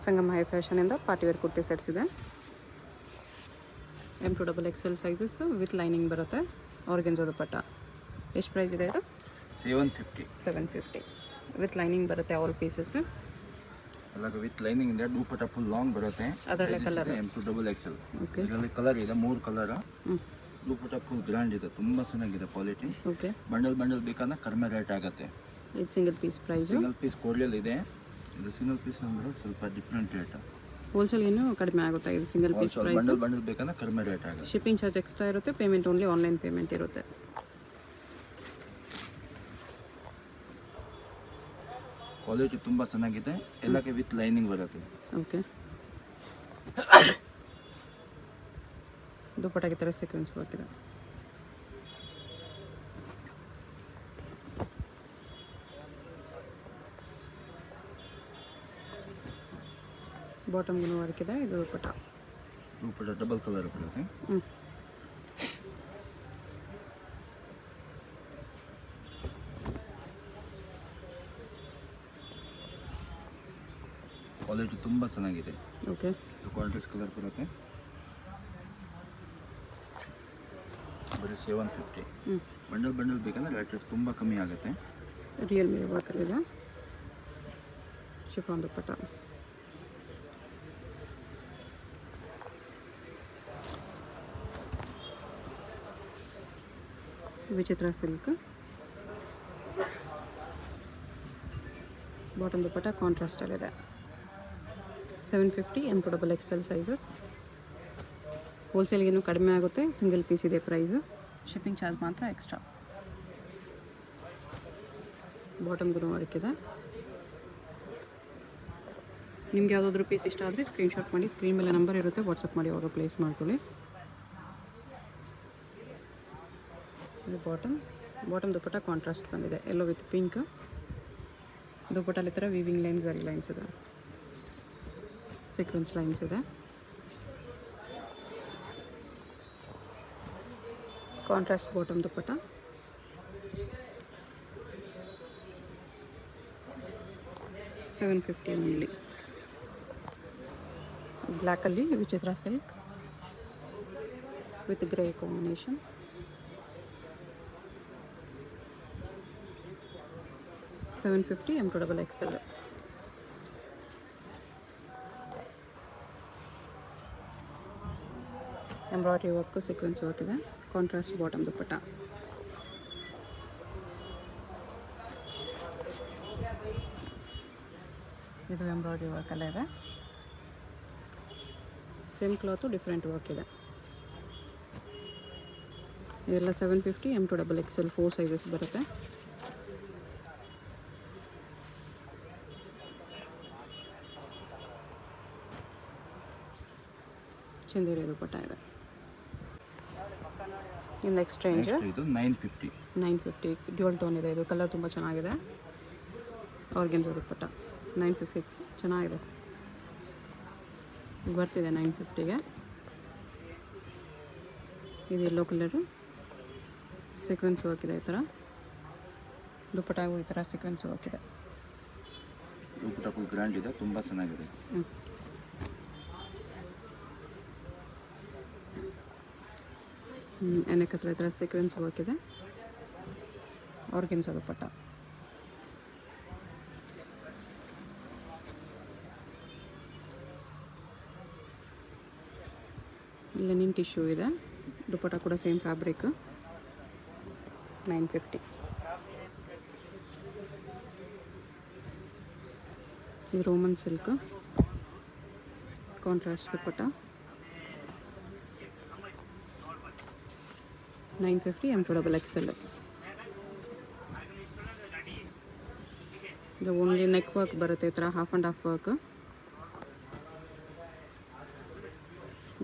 Sangam hi ಫ್ಯಾಷನಿಂದ party wear kurti sets ಇದೆ. M2XXL sizes with lining ಬರುತ್ತೆ. ಆರ್ಗೆನ್ಜೋ ದುಪಟ್ಟ. ಎಷ್ಟು ಪ್ರೈಸ್ ಇದೆ ಇದು? 750 ವಿತ್ ಲೈನಿಂಗ್ ಬರುತ್ತೆ. ಆಲ್ ಪೀಸಸ್ ಅಲ್ಲ ವಿತ್ ಲೈನಿಂಗ್ ಇದೆ. ದುಪಟ್ಟ ಫುಲ್ ಲಾಂಗ್ ಬರುತ್ತೆ. ಅದರಲ್ಲೇ ಕಲರ್ M2XXL. ಓಕೆ. ಇದರಲ್ಲಿ ಕಲರ್ ಇದೆ, 3 ಕಲರ್. ದುಪಟ್ಟ ಫುಲ್ ಗ್ರ್ಯಾಂಡ್ ಇದೆ, ತುಂಬ ಚೆನ್ನಾಗಿದೆ ಕ್ವಾಲಿಟಿ. ಓಕೆ. ಬಂಡಲ್ ಬೇಕಂದ್ರೆ ಕಡಿಮೆ ರೇಟ್ ಆಗುತ್ತೆ. ಇದು single piece price. Single piece ಕೊಡ್ಲಿಲ್ಲ ಇದೆ. ಇದು ಸಿಂಗಲ್ ಪೀಸ್ ಅಂದ್ರೆ ಸ್ವಲ್ಪ ಡಿಫ್ರೆಂಟ್ ರೇಟ್. ಹೋಲ್ಸೇಲ್ ಏನು ಕಡಿಮೆ ಆಗುತ್ತೆ. ಇದು ಸಿಂಗಲ್ ಪೀಸ್ ಪ್ರೈಸ್. ಬಂಡಲ್ ಬೇಕಂದ್ರೆ ಕಡಿಮೆ ರೇಟ್ ಆಗುತ್ತೆ. ಶಿಪ್ಪಿಂಗ್ ಚಾರ್ಜ್ ಎಕ್ಸ್ಟ್ರಾ ಇರುತ್ತೆ. ಪೇಮೆಂಟ್ ಓನ್ಲಿ ಆನ್ಲೈನ್ ಪೇಮೆಂಟ್ ಇರುತ್ತೆ. ಕ್ವಾಲಿಟಿ ತುಂಬ ಚೆನ್ನಾಗಿದೆ. ಎಲ್ಲಕ್ಕೆ ವಿತ್ ಲೈನಿಂಗ್ ಬರುತ್ತೆ. ಓಕೆ. ದುಪಟ್ಟಾಗೆ ಥರ ಸೀಕ್ವೆನ್ಸ್ ಬರ್ತಿದೆ. ಬಾಟಮ್ಗೂ ವರ್ಕ್ ಇದೆ. ಇದು ದುಪಟ್ಟ ಡಬಲ್ ಕಲರ್ ಬರುತ್ತೆ. ಕ್ವಾಲಿಟಿ ತುಂಬ ಚೆನ್ನಾಗಿದೆ. ಓಕೆ. ಕಾಂಟ್ರಾಸ್ಟ್ ಕಲರ್ ಬರುತ್ತೆ. ಬರೀ 750. ಬಂಡಲ್ ಬೇಕಂದ್ರೆ ರೇಟ್ ತುಂಬ ಕಮ್ಮಿ ಆಗುತ್ತೆ. ರಿಯಲ್ ಮೀ ವರ್ಕಲ್ಲಿದೆ. Chiffon dupatta. Vichitra silk. Bottom dupatta ಕಾಂಟ್ರಾಸ್ಟಲ್ಲಿದೆ. 750 M2XXL ಸೈಜಸ್. ಹೋಲ್ಸೇಲ್ಗೇನು ಕಡಿಮೆ ಆಗುತ್ತೆ. ಸಿಂಗಲ್ ಪೀಸ್ ಇದೆ ಪ್ರೈಸ್. ಶಿಪ್ಪಿಂಗ್ ಚಾರ್ಜ್ ಮಾತ್ರ ಎಕ್ಸ್ಟ್ರಾ. ಬಾಟಮ್ಗೂ ವರ್ಕ್ ಇದೆ. ನಿಮ್ಗೆ ಯಾವುದಾದ್ರೂ ಪೀಸ್ ಇಷ್ಟ ಆದರೆ ಸ್ಕ್ರೀನ್ಶಾಟ್ ಮಾಡಿ, ಸ್ಕ್ರೀನ್ ಮೇಲೆ ನಂಬರ್ ಇರುತ್ತೆ, ವಾಟ್ಸಪ್ ಮಾಡಿ ಆರ್ಡರ್ ಪ್ಲೇಸ್ ಮಾಡ್ಕೊಳ್ಳಿ. ಇದು ಬಾಟಮ್ ದುಪಟ್ಟ ಕಾಂಟ್ರಾಸ್ಟ್ ಬಂದಿದೆ. ಎಲ್ಲೋ ವಿತ್ ಪಿಂಕ್. ದುಪಟ್ಟಲ್ಲಿ ಥರ ವೀವಿಂಗ್ ಲೈನ್ಸ್, ಜರಿ ಲೈನ್ಸ್ ಇದೆ, ಸೀಕ್ವೆನ್ಸ್ ಲೈನ್ಸ್ ಇದೆ. Contrast bottom dupatta. $750 ಓನ್ಲಿ. ಬ್ಲ್ಯಾಕಲ್ಲಿ Vichitra silk with grey combination. $750 M2XXL. Embroidery work, sequence work ಇದೆ. Contrast bottom dupatta. ಇದು ಎಂಬ್ರಾಯ್ಡ್ರಿ ವರ್ಕಲ್ಲೇ ಇದೆ. ಸೇಮ್ ಕ್ಲಾತು, ಡಿಫ್ರೆಂಟ್ ವರ್ಕ್ ಇದೆ. ಇದೆಲ್ಲ 750 M2XXL 4 ಸೈಜಸ್ ಬರುತ್ತೆ. ಚಂದೇರಿ ದುಪಟ್ಟ ಇದೆ. ನೆಕ್ಸ್ಟ್ ರೇಂಜ್ ಇದು 950 ಡ್ಯುಯಲ್ ಟೋನ್ ಇದೆ. ಇದು ಕಲರ್ ತುಂಬ ಚೆನ್ನಾಗಿದೆ. ಆರ್ಗೆನ್ಜೋ ದುಪಟ್ಟ. 950 ಚೆನ್ನಾಗಿದೆ. ಬರ್ತಿದೆ 950ಗೆ. ಇದು ಯೆಲ್ಲೋ ಕಲರು. ಸೀಕ್ವೆನ್ಸ್ ವರ್ಕ್ ಇದೆ. ಈ ಥರ ದುಪಟ್ಟಾಗೂ ಈ ಥರ ಸೀಕ್ವೆನ್ಸ್ ವರ್ಕ್ ಇದೆ. ದುಪಟ್ಟ ಫುಲ್ ಗ್ರ್ಯಾಂಡ್ ಇದೆ, ತುಂಬ ಚೆನ್ನಾಗಿದೆ. ಎಣ್ಣೆಕ್ ಹತ್ರ ಈ ಥರ ಸೀಕ್ವೆನ್ಸ್ ವರ್ಕ್ ಇದೆ. ಆರ್ಗೆನ್ಜೋ ದುಪಟ್ಟ. ಲೆನಿನ್ ಟಿಶ್ಯೂ ಇದೆ. ದುಪಟ್ಟ ಕೂಡ ಸೇಮ್ ಫ್ಯಾಬ್ರಿಕ್. 950. ಇದು Roman silk. Contrast dupatta. 950 M2XXL. ಇದು ಓನ್ಲಿ ನೆಕ್ ವರ್ಕ್ ಬರುತ್ತೆ. ಈ ಥರ ಹಾಫ್ ಆ್ಯಂಡ್ ಹಾಫ್ ವರ್ಕ್.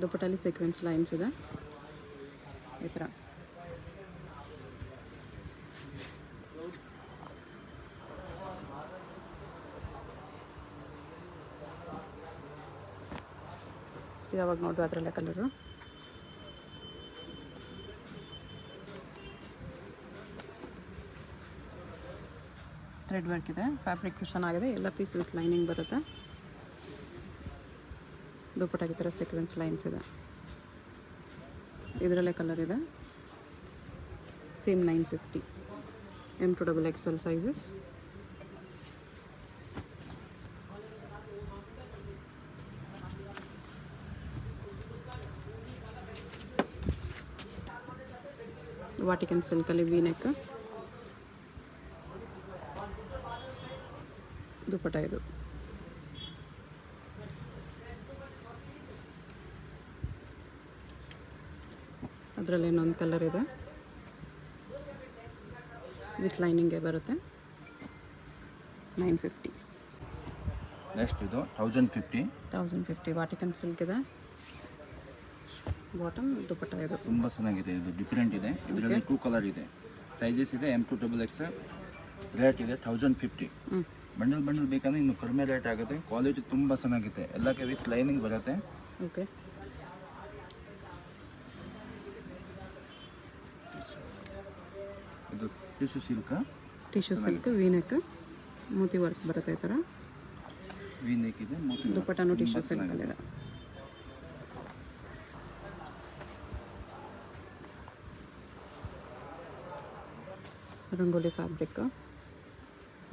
ದುಪಟ್ಟಲ್ಲಿ ಸೀಕ್ವೆನ್ಸ್ ಲೈನ್ಸ್ ಇದೆ. ಈ ಥರ ಯಾವಾಗ ನೋಡ್ರಿ ಅದರಲ್ಲೇ ಕಲರು. ಥ್ರೆಡ್ ವರ್ಕ್ ಇದೆ. ಫ್ಯಾಬ್ರಿಕ್ ಚೆನ್ನಾಗಿದೆ. ಎಲ್ಲ ಪೀಸ್ ವಿತ್ ಲೈನಿಂಗ್ ಬರುತ್ತೆ. ದುಪ್ಪಟ್ಟಾಗಿ ಈ ಥರ ಸೀಕ್ವೆನ್ಸ್ ಲೈನ್ಸ್ ಇದೆ. ಇದರಲ್ಲೇ ಕಲರ್ ಇದೆ. Same 950 M to XXL sizes. Vatican ಸಿಲ್ಕಲ್ಲಿ ವಿ ನೆಕ್, ದುಪ್ಪಟ್ಟ ಇದು. ಅದರಲ್ಲಿ ಇನ್ನೊಂದು ಕಲರ್ ಇದೆ, ವಿತ್ ಲೈನಿಂಗೇ ಬರುತ್ತೆ. 950. ನೆಕ್ಸ್ಟ್ ಇದು 1050 ವಾಟಿಕನ್ ಸಿಲ್ಕ್ ಇದೆ. ಬಾಟಮ್ ದುಪ್ಪಟ್ಟ ಇದು. ತುಂಬ ಚೆನ್ನಾಗಿದೆ, ಇದು ಡಿಫ್ರೆಂಟ್ ಇದೆ. ಇದರಲ್ಲಿ 2 ಕಲರ್ ಇದೆ, ಸೈಜಸ್ ಇದೆ. M to XXL. ರೇಟ್ ಇದೆ 1050. ಬಂಡಲ್ ಬೇಕಂದ್ರೆ ಇನ್ನು ಕಡಿಮೆ ರೇಟ್ ಆಗುತ್ತೆ. ಕ್ವಾಲಿಟಿ ತುಂಬ ಚೆನ್ನಾಗಿದೆ, ಎಲ್ಲಕ್ಕೆ ವಿತ್ ಲೈನಿಂಗ್ ಬರುತ್ತೆ. ಓಕೆ, ಇದು ಟಿಶ್ಯೂ ಸಿಲ್ಕ್ ವಿ ನೆಕ್, ಮೋತಿ ವರ್ಕ್ ಬರುತ್ತೆ ಈ ಥರ. ವಿ ನೆಕ್ ಇದೆ, ದುಪ್ಪಟ್ಟನು ಟಿಶ್ಯೂ ಸಿಲ್ಕಲ್ಲಿದೆ. ರಂಗೋಲಿ ಫ್ಯಾಬ್ರಿಕ್,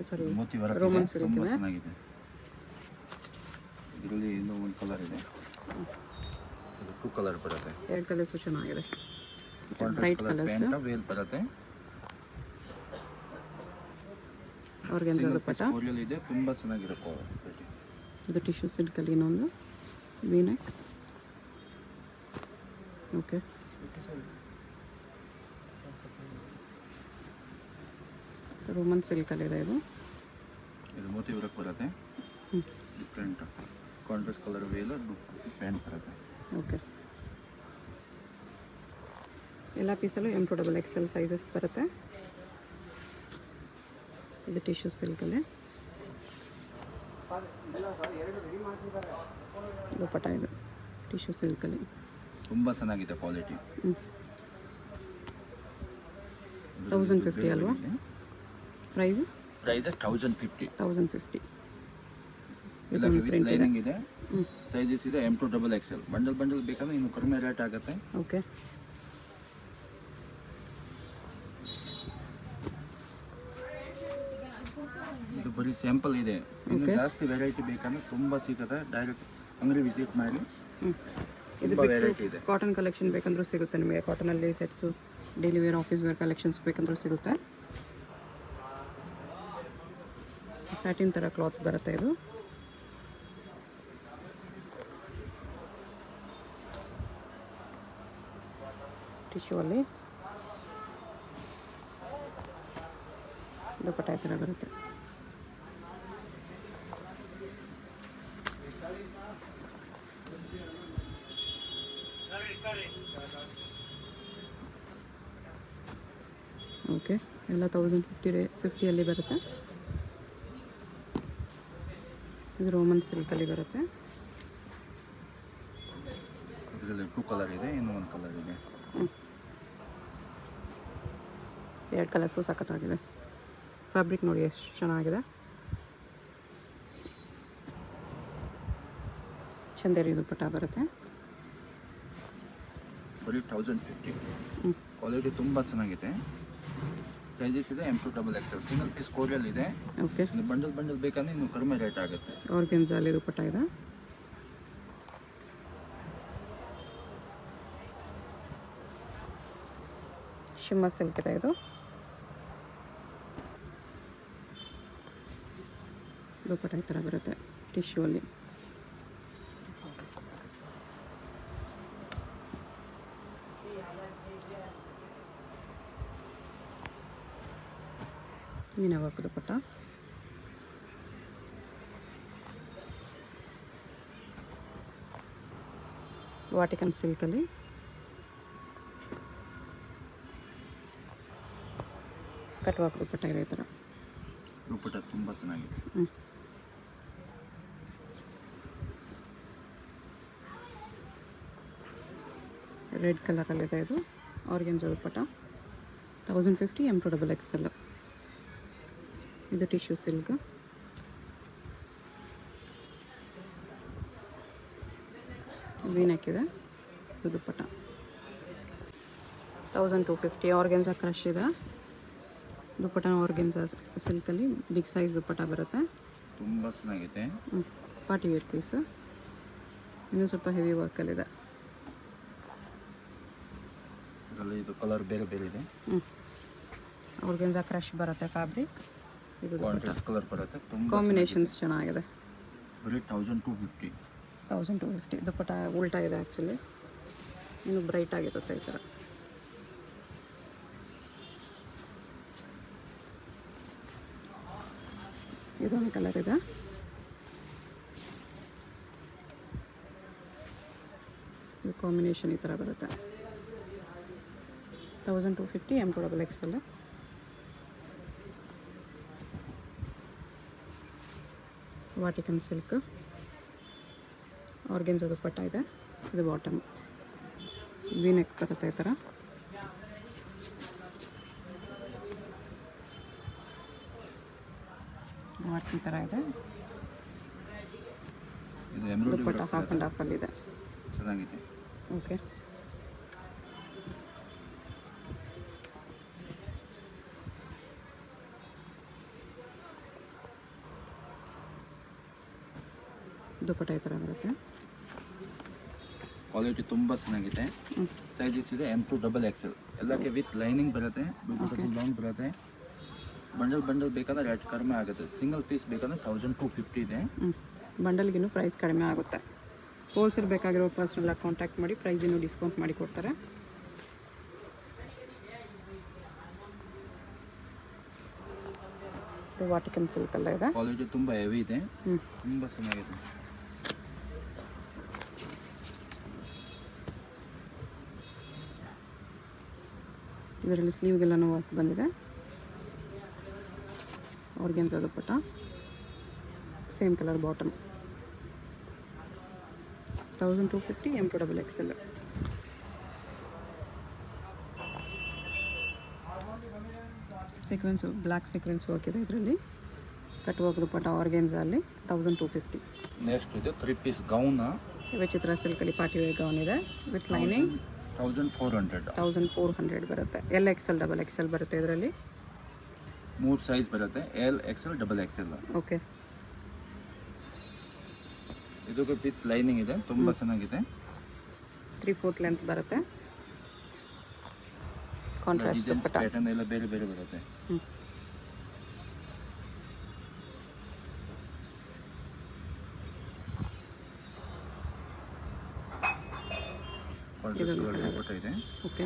ಸಾರಿ ಮೋತಿ ವರ್ಕ್ ರೋಮನ್ ಇದೆ, ತುಂಬ ಚೆನ್ನಾಗಿದೆ. ಇದರಲ್ಲಿ ಇನ್ನೂ ಒಂದು ಕಲರ್ ಇದೆ, ಇದು 2 ಕಲರ್ ಬರುತ್ತೆ. 2 ಕಲರ್ಸು ಚೆನ್ನಾಗಿದೆ. ಬ್ರೈಟ್ ಕಲರ್ ಪ್ಯಾಂಟ್ ವೇಲ್ ಬರುತ್ತೆ. ಆರ್ಗನ್ಜಾ ದುಪ್ಪಟ್ಟ ಕೋರಿಯಲ್ ಇದೆ, ತುಂಬ ಚೆನ್ನಾಗಿದೆ ಕ್ವಾಲಿಟಿ. ಇದು ಟಿಶ್ಯೂ ಸಿಲ್ಕಲ್ಲಿ ಇನ್ನೊಂದು ವಿ ನೆಕ್. ಓಕೆ, ರೋಮನ್ ಸಿಲ್ಕಲ್ಲಿದೆ ಇದು. ಇದು ಮೋತಿ ವರ್ಕ್ ಬರುತ್ತೆ, ಡಿಫ್ರೆಂಟ್ ಕಾಂಟ್ರಾಸ್ಟ್ ಕಲರ್ ವೇಲ್ ಪ್ಯಾಂಟ್ ಬರುತ್ತೆ. ಓಕೆ, ಎಲ್ಲ ಪೀಸಲ್ಲೂ M to XXL ಸೈಜಸ್ ಬರುತ್ತೆ. ಇದು ಟಿಶ್ಯೂ ಸಿಲ್ಕಲ್ಲಿ ದುಪ್ಪಟ್ಟ ಇದು. ಟಿಶ್ಯೂ ಸಿಲ್ಕಲ್ಲಿ ತುಂಬ ಚೆನ್ನಾಗಿದೆ ಕ್ವಾಲಿಟಿ. 1050 ಅಲ್ವಾ ಪ್ರೈಸ್? 1050. 1050. ಎಲ್ಲ ವಿತ್ ಲೈನಿಂಗ್ ಇದೆ, ಸೈಜಸ್ ಇದೆ. M to XXL. ಬಂಡಲ್ ಬೇಕಂದ್ರೆ ಇನ್ನು ಕಡಿಮೆ ರೇಟ್ ಆಗುತ್ತೆ. ಓಕೆ, ಇದು ಬರೀ ಸ್ಯಾಂಪಲ್ ಇದೆ, ಇನ್ನು ಜಾಸ್ತಿ ವೆರೈಟಿ ಬೇಕಂದ್ರೆ ತುಂಬ ಸಿಗುತ್ತೆ. ಡೈರೆಕ್ಟ್ ಅಂಗಡಿ ವಿಸಿಟ್ ಮಾಡಿ. ಇದು ತುಂಬ ವೆರೈಟಿ ಇದೆ. ಕಾಟನ್ ಕಲೆಕ್ಷನ್ ಬೇಕಂದ್ರೂ ಸಿಗುತ್ತೆ ನಿಮಗೆ. ಕಾಟನಲ್ಲಿ sets, daily wear, office wear collections ಬೇಕಂದ್ರೂ ಸಿಗುತ್ತೆ. ಸ್ಯಾಟಿನ್ ಥರ ಕ್ಲಾತ್ ಬರುತ್ತೆ ಇದು. ಟಿಶ್ಯೂ ಅಲ್ಲಿ ದುಪ್ಪಟ್ಟ ಈ ಥರ ಬರುತ್ತೆ. ಓಕೆ, ಎಲ್ಲ 1050 ಬರುತ್ತೆ. ಇದು ರೋಮನ್ ಸಿಲ್ಕಲ್ಲಿ ಬರುತ್ತೆ. ಇದರಲ್ಲಿ 2 ಕಲರ್ ಇದೆ, ಇನ್ನೂ ಒಂದು ಕಲರ್ ಇದೆ. 2 ಕಲರ್ಸು ಸಖತ್ತಾಗಿದೆ. ಫ್ಯಾಬ್ರಿಕ್ ನೋಡಿ ಎಷ್ಟು ಚೆನ್ನಾಗಿದೆ. ಚಂದೇರಿ ದುಪ್ಪಟ್ಟ ಬರುತ್ತೆ. ಬರೀ 1050. ಕ್ವಾಲಿಟಿ ತುಂಬ ಚೆನ್ನಾಗಿದೆ. ಸೈಜಸ್ ಇದೆ M to XXL. Single piece ಕೋರಿಯಲ್ ಇದೆ. ಓಕೆ, ಬಂಡಲ್ ಬೇಕಂದ್ರೆ ಇನ್ನು ಕಡಿಮೆ ರೇಟ್ ಆಗುತ್ತೆ. ಆರ್ಗನ್ಜಾಲಿ ದುಪ್ಪಟ್ಟ ಇದೆ. ಶಿಮ್ಮ ಸಿಲ್ಕ್ ಇದೆ ಇದು. ದುಪ್ಪಟ್ಟ ಈ ಥರ ಬರುತ್ತೆ ಟಿಶ್ಯೂ ಅಲ್ಲಿ. ಮೀನಾ ವರ್ಕ್ ದುಪ್ಪಟ್ಟ. ವಾಟಿಕನ್ ಸಿಲ್ಕಲ್ಲಿ ಕಟ್ ವರ್ಕ್ ದುಪ್ಪಟ್ಟ ಇದೆ ಈ ಥರ. ದುಪ್ಪಟ್ಟ ತುಂಬ ಚೆನ್ನಾಗಿದೆ. ರೆಡ್ ಕಲರಲ್ಲಿದೆ ಇದು. Organza dupatta 1050 M to XXL. ಇದು ಟಿಶ್ಯೂ ಸಿಲ್ಕ್. ವಿ ನೆಕ್ ಇದೆ. ಇದು ದುಪ್ಪಟ್ಟ 1250. ಆರ್ಗೆನ್ಸಾ ಕ್ರಶ್ ಇದೆ. ದುಪ್ಪಟ್ಟ ಆರ್ಗೆನ್ಸಾ ಸಿಲ್ಕಲ್ಲಿ ಬಿಗ್ ಸೈಜ್ ದುಪ್ಪಟ್ಟ ಬರುತ್ತೆ. ತುಂಬ ಚೆನ್ನಾಗಿದೆ. Party wear piece. ಇನ್ನೂ ಸ್ವಲ್ಪ ಹೆವಿ ವರ್ಕಲ್ಲಿದೆ. ಇದರಲ್ಲಿ ಇದು ಕಲರ್ ಬೇರೆ ಬೇರೆ ಇದೆ. ಆರ್ಗೆನ್ಸಾ ಕ್ರಶ್ ಬರುತ್ತೆ ಫ್ಯಾಬ್ರಿಕ್. ಇದು ಕಾಂಟ್ರಾಸ್ಟ್ ಕಲರ್ ಬರುತ್ತೆ. ತುಂಬ ಕಾಂಬಿನೇಷನ್ಸ್ ಚೆನ್ನಾಗಿದೆ. ಬರೀ 1250. 1250. ದುಪ್ಪಟ್ಟ ಉಲ್ಟಾ ಇದೆ ಆ್ಯಕ್ಚುಲಿ. ಇನ್ನು ಬ್ರೈಟ್ ಆಗಿರುತ್ತೆ ಈ ಥರ. ಇದೊಂದು ಕಲರ್ ಇದೆ. ಇದು ಕಾಂಬಿನೇಷನ್ ಈ ಥರ ಬರುತ್ತೆ. 1250 M2XL. ವಾಟಿಕನ್ ಸಿಲ್ಕ್ ಆರ್ಗೆನ್ಸಾ ದುಪ್ಪಟ್ಟ ಇದೆ. ಇದು ಬಾಟಮ್ ವಿ ನೆಕ್ ಬರುತ್ತೆ ಈ ಥರ. ವಾಟ್ ಈ ಥರ ಇದೆ. ಇದು ಎಂಬ್ರಾಯ್ಡರಿ ದುಪ್ಪಟ್ಟ ಹಾಫ್ ಆ್ಯಂಡ್ ಹಾಫಲ್ಲಿದೆ. ಚೆನ್ನಾಗಿದೆ. ಓಕೆ. ದುಪ್ಪಟ್ಟ ಈ ಥರ ಬರುತ್ತೆ. ಕ್ವಾಲಿಟಿ ತುಂಬ ಚೆನ್ನಾಗಿದೆ. ಸೈಜಸ್ ಇದೆ M2XL. ಎಲ್ಲಕ್ಕೆ ವಿತ್ ಲೈನಿಂಗ್ ಬರುತ್ತೆ. ಲಾಂಗ್ ಬರುತ್ತೆ. ಬಂಡಲ್ ಬೇಕಾದ್ರೆ ರೇಟ್ ಕಡಿಮೆ ಆಗುತ್ತೆ. ಸಿಂಗಲ್ ಪೀಸ್ ಬೇಕಾದ್ರೆ 1250 ಇದೆ. ಬಂಡಲ್ಗಿನ್ನೂ ಪ್ರೈಸ್ ಕಡಿಮೆ ಆಗುತ್ತೆ. ಹೋಲ್ಸೇಲ್ ಬೇಕಾಗಿರೋ ಪರ್ಸನಲ್ಲ ಕಾಂಟ್ಯಾಕ್ಟ್ ಮಾಡಿ, ಪ್ರೈಸ್ ಇನ್ನೂ ಡಿಸ್ಕೌಂಟ್ ಮಾಡಿ ಕೊಡ್ತಾರೆ. ಇದು ವಾಟಿಕನ್ ಸಿಲ್ಕಲ್ಲ ಇದೆ. ಕ್ವಾಲಿಟಿ ತುಂಬ ಹೆವಿ ಇದೆ. ತುಂಬ ಚೆನ್ನಾಗಿದೆ. ಇದರಲ್ಲಿ ಸ್ಲೀವ್ಗೆಲ್ಲನೂ ವರ್ಕ್ ಬಂದಿದೆ. Organza dupatta same colour bottom. 1250 M2XL. Sequence black sequence work ಇದೆ ಇದರಲ್ಲಿ. ಕಟ್ ವರ್ಕ್ ದುಪ್ಪಟ್ಟ ಆರ್ಗೆನ್ಸಾ ಅಲ್ಲಿ 1250. ನೆಕ್ಸ್ಟ್ ಇದು 3 ಪೀಸ್ ಗೌನ್. ವಿಚಿತ್ರ ಸಿಲ್ಕಲ್ಲಿ ಪಾರ್ಟಿ ವೇರ್ ಗೌನ್ ಇದೆ ವಿತ್ ಲೈನಿಂಗ್. 1400 ಬರುತ್ತೆ. LXL XXL ಬರುತ್ತೆ ಇದರಲ್ಲಿ. 3 ಸೈಜ್ ಬರುತ್ತೆ. LXL XXL. ಓಕೆ. ಇದಕ್ಕೆ ವಿತ್ ಲೈನಿಂಗ್ ಇದೆ. ತುಂಬ ಚೆನ್ನಾಗಿದೆ. 3/4 ಲೆಂತ್ ಬರುತ್ತೆ. ಕಾಂಟ್ರಾಸ್ಟ್ ಡಿಸೈನ್ಸ್ ಪ್ಯಾಟರ್ನ್ ಎಲ್ಲ ಬೇರೆ ಬೇರೆ ಬರುತ್ತೆ. ಇದೆ. ಓಕೆ.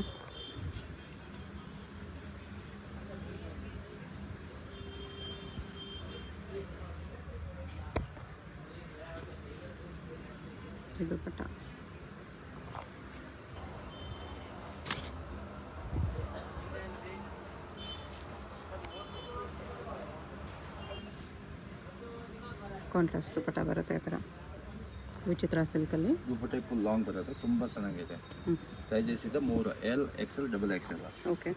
ಇದು ಪಟ್ಟ. ಕಾಂಟ್ರಾಸ್ಟ್ ದುಪ್ಪಟ್ಟ ಬರುತ್ತೆ ಈ ಥರ ವಿಚಿತ್ರ ಸಿಲ್ಕಲ್ಲಿ. ದುಪ್ಪಟ್ಟ ಫುಲ್ ಲಾಂಗ್ ಬರುತ್ತೆ. ತುಂಬ ಚೆನ್ನಾಗಿದೆ. ಸೈಜಸ್ ಇದೆ 3 LXL XXL. ಓಕೆ.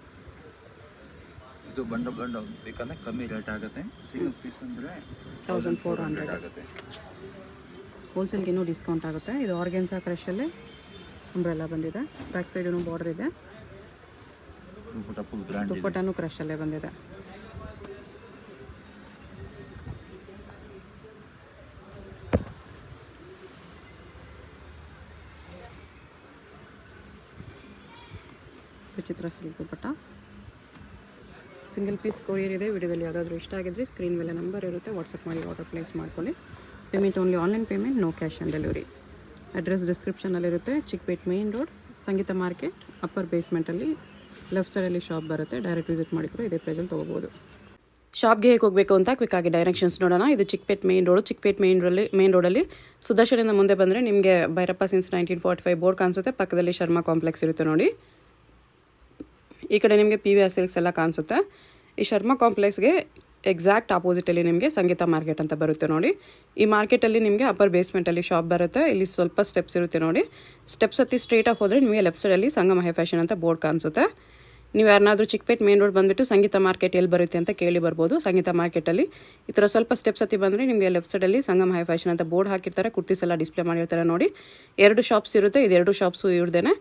ಇದು ಬಂಡಲ್ ಬೇಕಂದ್ರೆ ಕಮ್ಮಿ ರೇಟ್ ಆಗುತ್ತೆ. ಸಿಂಗಲ್ ಪೀಸ್ ಅಂದರೆ 1400 ಆಗುತ್ತೆ. ಹೋಲ್ಸೇಲ್ಗೆ ಇನ್ನೂ ಡಿಸ್ಕೌಂಟ್ ಆಗುತ್ತೆ. ಇದು ಆರ್ಗೆನ್ಸಾ ಕ್ರಶಲ್ಲಿ ಅಂಬ್ರೆಲ್ಲ ಬಂದಿದೆ. ಬ್ಯಾಕ್ ಸೈಡೂ ಬಾರ್ಡರ್ ಇದೆ. ದುಪ್ಪಟ್ಟ ಫುಲ್ ಗ್ರ್ಯಾಂಡ್. ದುಪ್ಪಟ್ಟನೂ ಕ್ರಶಲ್ಲೇ ಬಂದಿದೆ. ವಿಚಿತ್ರ ಸಿಲ್ಕ್ ದುಪ್ಪಟ್ಟ. ಸಿಂಗಲ್ ಪೀಸ್ ಕೊರಿಯರ್ ಇದೆ. ವಿಡಿಯೋದಲ್ಲಿ ಯಾವುದಾದ್ರೂ ಇಷ್ಟ ಆಗಿದ್ರೆ ಸ್ಕ್ರೀನ್ ಮೇಲೆ ನಂಬರ್ ಇರುತ್ತೆ, ವಾಟ್ಸಪ್ ಮಾಡಿ ಆರ್ಡರ್ ಪ್ಲೇಸ್ ಮಾಡ್ಕೊಳ್ಳಿ. Payment only online payment, no cash on delivery. Address ಡಿಸ್ಕ್ರಿಪ್ಷನಲ್ಲಿರುತ್ತೆ. Chickpet main road, Sangeetha market, upper ಬೇಸ್ಮೆಂಟಲ್ಲಿ ಲೆಫ್ಟ್ ಸೈಡಲ್ಲಿ ಶಾಪ್ ಬರುತ್ತೆ. ಡೈರೆಕ್ಟ್ ವಿಸಿಟ್ ಮಾಡಿಕೊಂಡು ಇದೇ ಪ್ರೈಸಲ್ಲಿ ತೊಗೋಬೋದು. ಶಾಪ್ಗೆ ಹೇಗೆ ಹೋಗಬೇಕು ಅಂತ ಕ್ವಿಕ್ಕಾಗಿ ಡೈರೆಕ್ಷನ್ಸ್ ನೋಡೋಣ. ಇದು Chickpet main road. Chickpet main ರೋಡಲ್ಲಿ ಸುದರ್ಶನಿಂದ ಮುಂದೆ ಬಂದರೆ ನಿಮಗೆ ಭೈರಪ್ಪ ಸಿನ್ಸ್ 1945 ಬೋರ್ಡ್ ಕಾಣಿಸುತ್ತೆ. ಪಕ್ಕದಲ್ಲಿ ಶರ್ಮಾ ಕಾಂಪ್ಲೆಕ್ಸ್ ಇರುತ್ತೆ ನೋಡಿ. ಈ ಕಡೆ ನಿಮಗೆ PVR ಸಿಲ್ಕ್ಸ್ ಎಲ್ಲ ಕಾಣಿಸುತ್ತೆ. ಈ ಶರ್ಮಾ ಕಾಂಪ್ಲೆಕ್ಸ್ಗೆ ಎಕ್ಸಾಕ್ಟ್ ಆಪೋಸಿಟಲ್ಲಿ ನಿಮಗೆ ಸಂಗೀತ ಮಾರ್ಕೆಟ್ ಅಂತ ಬರುತ್ತೆ ನೋಡಿ. ಈ ಮಾರ್ಕೆಟಲ್ಲಿ ನಿಮಗೆ ಅಪ್ಪರ್ ಬೇಸ್ಮೆಂಟಲ್ಲಿ ಶಾಪ್ ಬರುತ್ತೆ. ಇಲ್ಲಿ ಸ್ವಲ್ಪ ಸ್ಟೆಪ್ಸ್ ಇರುತ್ತೆ ನೋಡಿ. ಸ್ಟೆಪ್ಸ್ ಹತ್ತಿ ಸ್ಟ್ರೇಟಾಗಿ ಹೋದರೆ ನಿಮಗೆ ಲೆಫ್ಟ್ ಸೈಡಲ್ಲಿ ಸಂಗಮ ಹೈ ಫ್ಯಾಷನ್ ಅಂತ ಬೋರ್ಡ್ ಕಾಣಿಸುತ್ತೆ. ನೀವು ಯಾರನ್ನಾದರೂ ಚಿಕ್ಕಪೇಟೆ ಮೇನ್ ರೋಡ್ ಬಂದುಬಿಟ್ಟು ಸಂಗೀತ ಮಾರ್ಕೆಟ್ ಎಲ್ಲಿ ಬರುತ್ತೆ ಅಂತ ಕೇಳಿ ಬರ್ಬೋದು. ಸಂಗೀತ ಮಾರ್ಕೆಟಲ್ಲಿ ಈ ಥರ ಸ್ವಲ್ಪ ಸ್ಟೆಪ್ಸ್ ಹತ್ತಿ ಬಂದರೆ ನಿಮಗೆ ಲೆಫ್ಟ್ ಸೈಡಲ್ಲಿ ಸಂಗಮ್ ಹೈ ಫ್ಯಾಷನ್ ಅಂತ ಬೋರ್ಡ್ ಹಾಕಿರ್ತಾರೆ. ಕುರ್ತೀಸ್ ಎಲ್ಲ ಡಿಸ್ಪ್ಲೇ ಮಾಡಿರ್ತಾರೆ ನೋಡಿ. 2 ಶಾಪ್ಸ್ ಇರುತ್ತೆ. ಇದು 2 ಶಾಪ್ಸು ಇವ್ರದ್ದೇನೆ.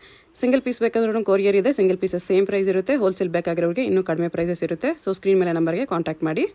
ಸಿಂಗಲ್ ಪೀಸ್ ಬೇಕಾದ್ರೂ ಕೊರಿಯರ್ ಇದೆ. ಸಿಂಗಲ್ ಪೀಸಸ್ ಸೇಮ್ ಪ್ರೈಸ್ ಇರುತ್ತೆ. ಹೋಲ್ಸೇಲ್ ಬೇಕಾಗಿರೋರಿಗೆ ಇನ್ನೂ ಕಡಿಮೆ ಪ್ರೈಸಸ್ ಇರುತ್ತೆ. ಸೊ ಸ್ಕ್ರೀನ್ ಮೇಲೆ ನಂಬರ್ಗೆ ಕಾಂಟ್ಯಾಕ್ಟ್ ಮಾಡಿ.